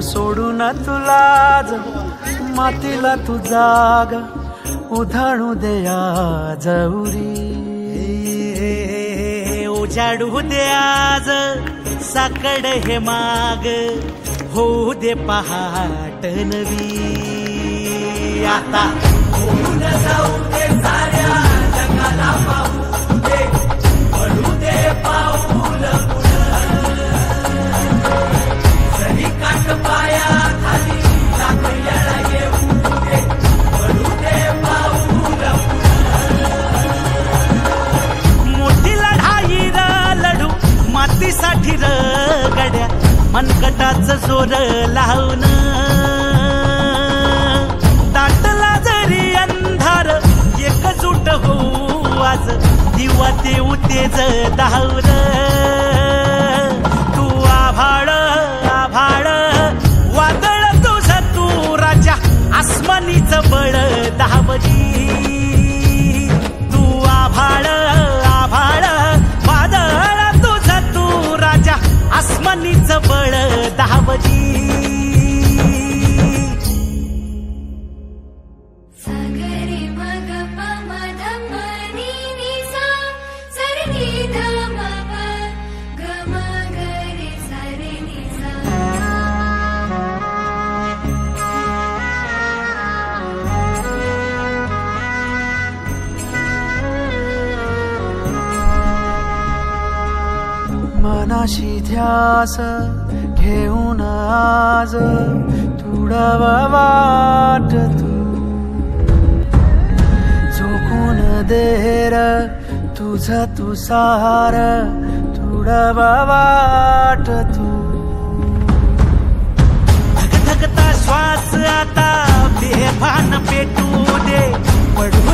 सोडून तुला मातीला तू जाग उधाणू दे आज उरी उजाडू दे आज साकड हे माग होऊ दे पहाट नवी आता होऊन जाऊ दे साऱ्या जगाला पाहू दे पडू दे पाऊल जरी काट पाया खाली टाकल्याला येऊ दे पडू दे पाऊल मोठी लढाई लढू मातीसाठी र गड्या मनकटाच जोर लावून दाटला जरी अंधार एकजूट होऊ आज दिवा देऊ तेज धावून तू आभाळ आभाळ वादळ तुझ तू राजा आसमानीच बळ दावली तू आभाळ आभाळ वादळ तुझ तू राजा आसमानीच बळ दावली मनाशी ध्यास घेऊन आज तुडवा वाट तू झोकून देर तुझ तू सार तुडवा वाट तू धगधगता श्वास आता बेभान पेटू दे पडू